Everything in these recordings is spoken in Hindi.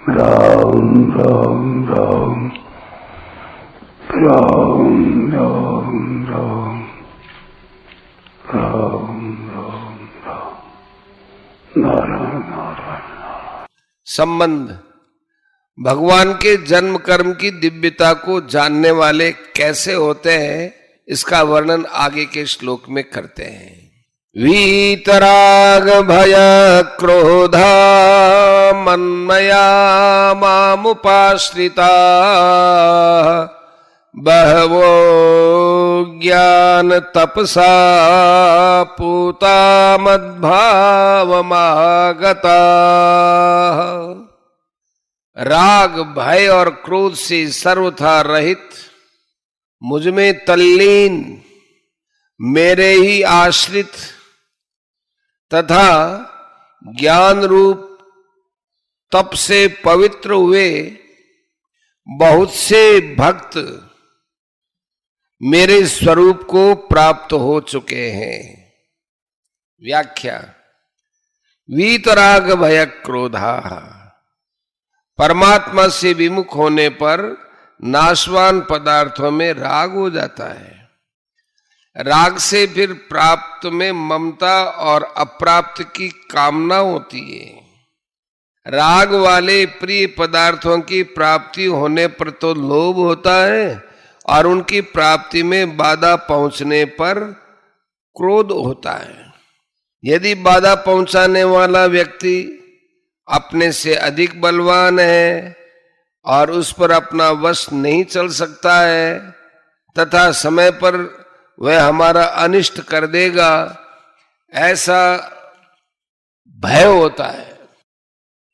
राम राम राम राम राम राम राम राम राम नारायण नारायण। संबंध भगवान के जन्म कर्म की दिव्यता को जानने वाले कैसे होते हैं, इसका वर्णन आगे के श्लोक में करते हैं। वीतराग भय क्रोधा मन्मया मामुपाश्रिता बहवो ज्ञान तपसा पूता मद्भावमागता। राग भय और क्रोध से सर्वथा रहित, मुझमें तल्लीन, मेरे ही आश्रित तथा ज्ञान रूप तप से पवित्र हुए बहुत से भक्त मेरे स्वरूप को प्राप्त हो चुके हैं। व्याख्या। वीतराग भय क्रोधा, परमात्मा से विमुख होने पर नाशवान पदार्थों में राग हो जाता है। राग से फिर प्राप्त में ममता और अप्राप्त की कामना होती है। राग वाले प्रिय पदार्थों की प्राप्ति होने पर तो लोभ होता है और उनकी प्राप्ति में बाधा पहुंचने पर क्रोध होता है। यदि बाधा पहुंचाने वाला व्यक्ति अपने से अधिक बलवान है और उस पर अपना वश नहीं चल सकता है तथा समय पर वह हमारा अनिष्ट कर देगा, ऐसा भय होता है।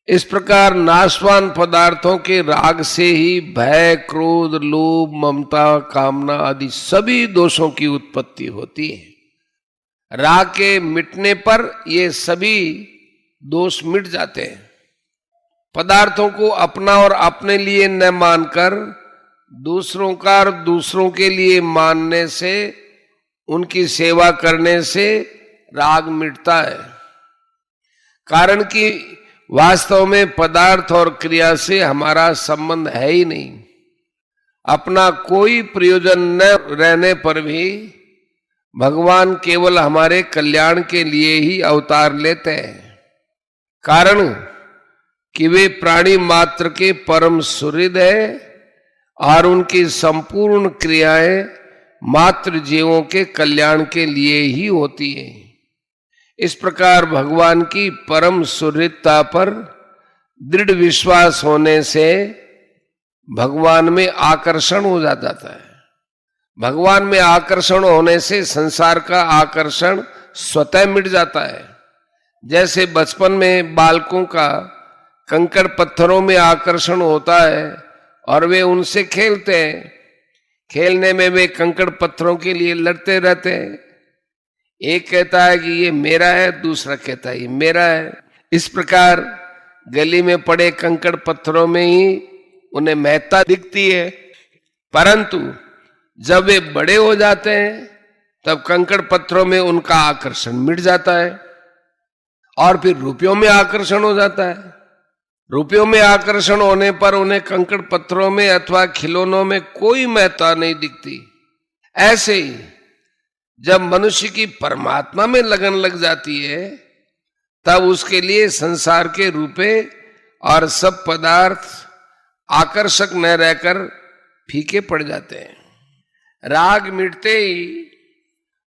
इस प्रकार नाशवान पदार्थों के राग से ही भय, क्रोध, लोभ, ममता, कामना आदि सभी दोषों की उत्पत्ति होती है। राग के मिटने पर ये सभी दोष मिट जाते हैं। पदार्थों को अपना और अपने लिए न मानकर दूसरों का और दूसरों के लिए मानने से, उनकी सेवा करने से राग मिटता है। कारण कि वास्तव में पदार्थ और क्रिया से हमारा संबंध है ही नहीं। अपना कोई प्रयोजन न रहने पर भी भगवान केवल हमारे कल्याण के लिए ही अवतार लेते हैं। कारण कि वे प्राणी मात्र के परम सुहृद है और उनकी संपूर्ण क्रियाएं मात्र जीवों के कल्याण के लिए ही होती है। इस प्रकार भगवान की परम सुहृदता पर दृढ़ विश्वास होने से भगवान में आकर्षण हो जाता है। भगवान में आकर्षण होने से संसार का आकर्षण स्वतः मिट जाता है। जैसे बचपन में बालकों का कंकड़ पत्थरों में आकर्षण होता है और वे उनसे खेलते हैं। खेलने में वे कंकड़ पत्थरों के लिए लड़ते रहते हैं। एक कहता है कि ये मेरा है, दूसरा कहता है ये मेरा है। इस प्रकार गली में पड़े कंकड़ पत्थरों में ही उन्हें महत्ता दिखती है। परंतु जब वे बड़े हो जाते हैं तब कंकड़ पत्थरों में उनका आकर्षण मिट जाता है और फिर रुपयों में आकर्षण हो जाता है। रुपयों में आकर्षण होने पर उन्हें कंकड़ पत्थरों में अथवा खिलौनों में कोई महत्ता नहीं दिखती। ऐसे ही जब मनुष्य की परमात्मा में लगन लग जाती है तब उसके लिए संसार के रूपे और सब पदार्थ आकर्षक न रहकर फीके पड़ जाते हैं। राग मिटते ही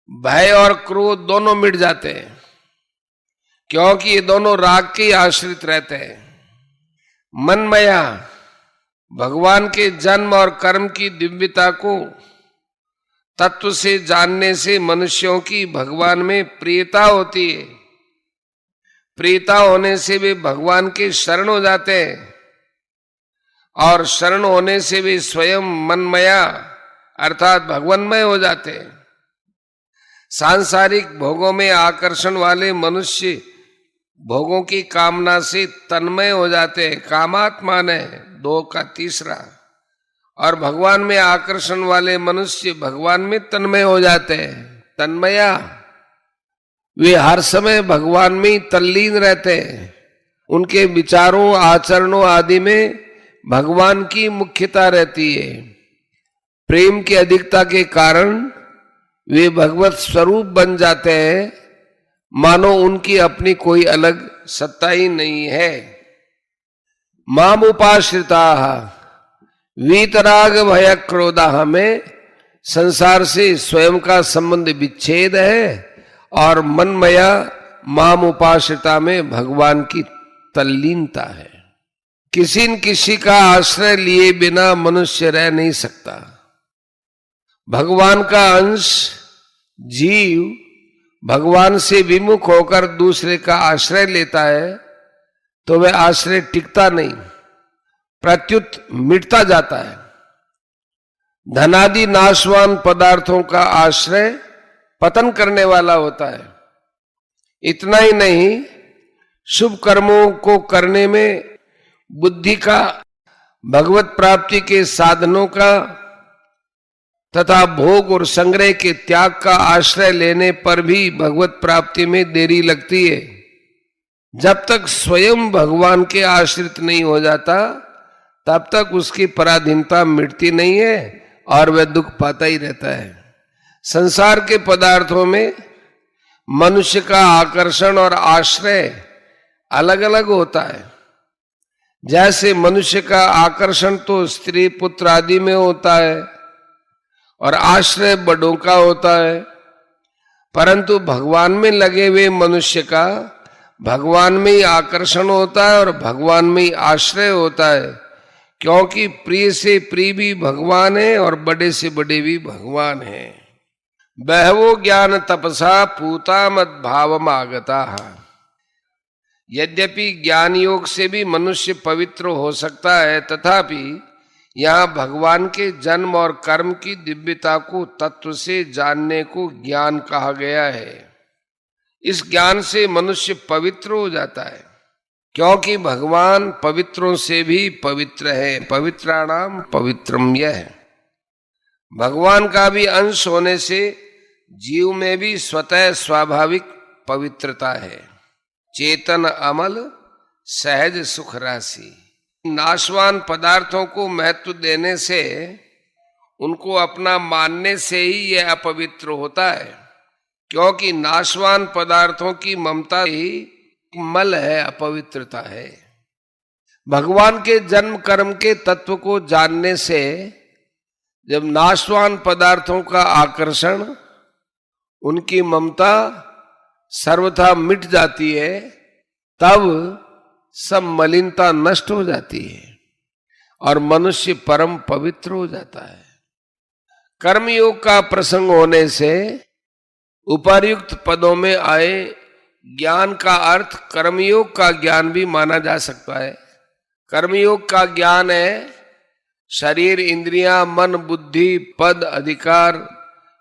भय और क्रोध दोनों मिट जाते हैं, क्योंकि ये दोनों राग के आश्रित रहते हैं। मनमया, भगवान के जन्म और कर्म की दिव्यता को तत्व से जानने से मनुष्यों की भगवान में प्रियता होती है। प्रियता होने से वे भगवान के शरण हो जाते हैं और शरण होने से वे स्वयं मनमया अर्थात भगवन्मय हो जाते हैं। सांसारिक भोगों में आकर्षण वाले मनुष्य भोगों की कामना से तन्मय हो जाते हैं। कामात्मान है, दो का तीसरा। और भगवान में आकर्षण वाले मनुष्य भगवान में तन्मय हो जाते हैं। तन्मया, वे हर समय भगवान में ही तल्लीन रहते हैं उनके विचारों आचरणों आदि में भगवान की मुख्यता रहती है। प्रेम की अधिकता के कारण वे भगवत स्वरूप बन जाते हैं, मानो उनकी अपनी कोई अलग सत्ता ही नहीं है। माम उपाश्रिता वीतराग भय क्रोधा में संसार से स्वयं का संबंध विच्छेद है और मनमया माम उपाश्रिता में भगवान की तल्लीनता है। किसी न किसी का आश्रय लिए बिना मनुष्य रह नहीं सकता। भगवान का अंश जीव भगवान से विमुख होकर दूसरे का आश्रय लेता है तो वह आश्रय टिकता नहीं, प्रत्युत मिटता जाता है। धनादि नाशवान पदार्थों का आश्रय पतन करने वाला होता है। इतना ही नहीं, शुभ कर्मों को करने में बुद्धि का, भगवत प्राप्ति के साधनों का तथा भोग और संग्रह के त्याग का आश्रय लेने पर भी भगवत प्राप्ति में देरी लगती है। जब तक स्वयं भगवान के आश्रित नहीं हो जाता तब तक उसकी पराधीनता मिटती नहीं है और वह दुख पाता ही रहता है। संसार के पदार्थों में मनुष्य का आकर्षण और आश्रय अलग अलग होता है। जैसे मनुष्य का आकर्षण तो स्त्री पुत्र आदि में होता है और आश्रय बड़ों का होता है, परंतु भगवान में लगे हुए मनुष्य का भगवान में ही आकर्षण होता है और भगवान में ही आश्रय होता है, क्योंकि प्रिय से प्रिय भी भगवान है और बड़े से बड़े भी भगवान है। बहवो ज्ञान तपसा पूता मद भावम आगता। यद्यपि ज्ञान योग से भी मनुष्य पवित्र हो सकता है, तथापि यहाँ भगवान के जन्म और कर्म की दिव्यता को तत्व से जानने को ज्ञान कहा गया है। इस ज्ञान से मनुष्य पवित्र हो जाता है, क्योंकि भगवान पवित्रों से भी पवित्र है। पवित्राणाम पवित्रम यह। भगवान का भी अंश होने से जीव में भी स्वतः स्वाभाविक पवित्रता है। चेतन अमल सहज सुख राशि। नाशवान पदार्थों को महत्व देने से, उनको अपना मानने से ही यह अपवित्र होता है, क्योंकि नाशवान पदार्थों की ममता ही मल है, अपवित्रता है। भगवान के जन्म कर्म के तत्व को जानने से जब नाशवान पदार्थों का आकर्षण, उनकी ममता सर्वथा मिट जाती है, तब सब मलिनता नष्ट हो जाती है और मनुष्य परम पवित्र हो जाता है। कर्मयोग का प्रसंग होने से उपर्युक्त पदों में आए ज्ञान का अर्थ कर्मयोग का ज्ञान भी माना जा सकता है। कर्मयोग का ज्ञान है शरीर, इंद्रियां, मन, बुद्धि, पद, अधिकार,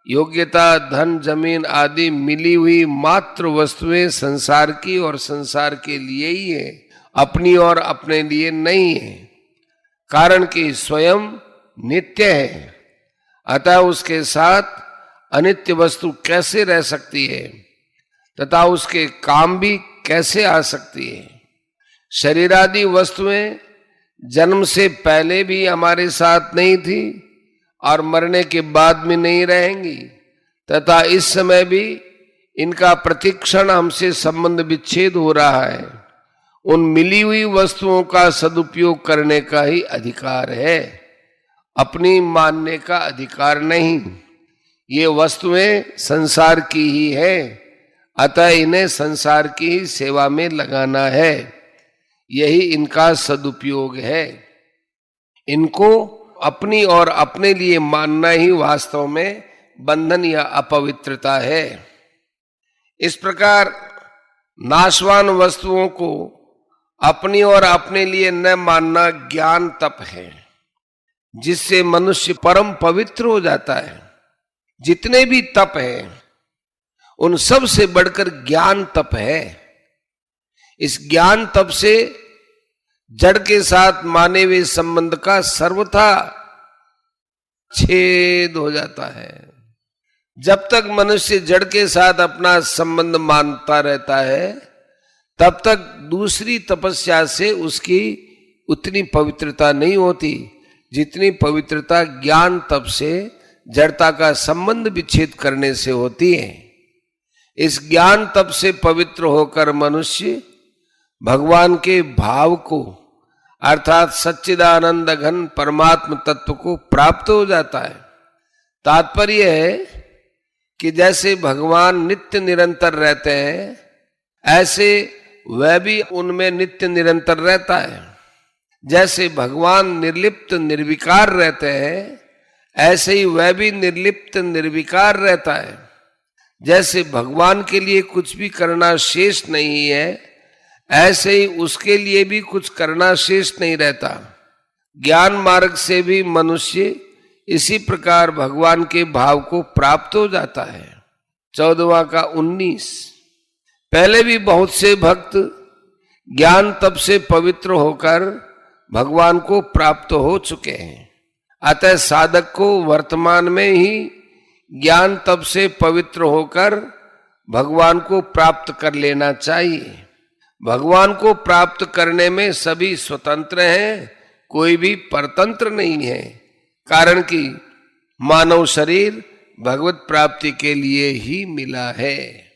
योग्यता, धन, जमीन आदि मिली हुई मात्र वस्तुएं संसार की और संसार के लिए ही है, अपनी और अपने लिए नहीं है। कारण कि स्वयं नित्य है, अतः उसके साथ अनित्य वस्तु कैसे रह सकती है तथा उसके काम भी कैसे आ सकती है। शरीर आदि वस्तुएं जन्म से पहले भी हमारे साथ नहीं थी और मरने के बाद में नहीं रहेंगी, तथा इस समय भी इनका प्रतिक्षण हमसे संबंध विच्छेद हो रहा है। उन मिली हुई वस्तुओं का सदुपयोग करने का ही अधिकार है, अपनी मानने का अधिकार नहीं। ये वस्तुएं संसार की ही है, अतः इन्हें संसार की ही सेवा में लगाना है, यही इनका सदुपयोग है। इनको अपनी और अपने लिए मानना ही वास्तव में बंधन या अपवित्रता है। इस प्रकार नाशवान वस्तुओं को अपनी और अपने लिए न मानना ज्ञान तप है, जिससे मनुष्य परम पवित्र हो जाता है। जितने भी तप है उन सब से बढ़कर ज्ञान तप है। इस ज्ञान तप से जड़ के साथ माने हुए संबंध का सर्वथा छेद हो जाता है। जब तक मनुष्य जड़ के साथ अपना संबंध मानता रहता है, तब तक दूसरी तपस्या से उसकी उतनी पवित्रता नहीं होती जितनी पवित्रता ज्ञान तप से जड़ता का संबंध विच्छेद करने से होती है। इस ज्ञान तप से पवित्र होकर मनुष्य भगवान के भाव को अर्थात सच्चिदानंद घन परमात्म तत्व को प्राप्त हो जाता है। तात्पर्य है कि जैसे भगवान नित्य निरंतर रहते हैं ऐसे वह भी उनमें नित्य निरंतर रहता है। जैसे भगवान निर्लिप्त निर्विकार रहते हैं ऐसे ही वह भी निर्लिप्त निर्विकार रहता है। जैसे भगवान के लिए कुछ भी करना शेष नहीं है ऐसे ही उसके लिए भी कुछ करना शेष नहीं रहता। ज्ञान मार्ग से भी मनुष्य इसी प्रकार भगवान के भाव को प्राप्त हो जाता है। 14वां का 19। पहले भी बहुत से भक्त ज्ञान तप से पवित्र होकर भगवान को प्राप्त हो चुके हैं। अतः साधक को वर्तमान में ही ज्ञान तप से पवित्र होकर भगवान को प्राप्त कर लेना चाहिए। भगवान को प्राप्त करने में सभी स्वतंत्र हैं, कोई भी परतंत्र नहीं है, कारण कि मानव शरीर भगवत प्राप्ति के लिए ही मिला है।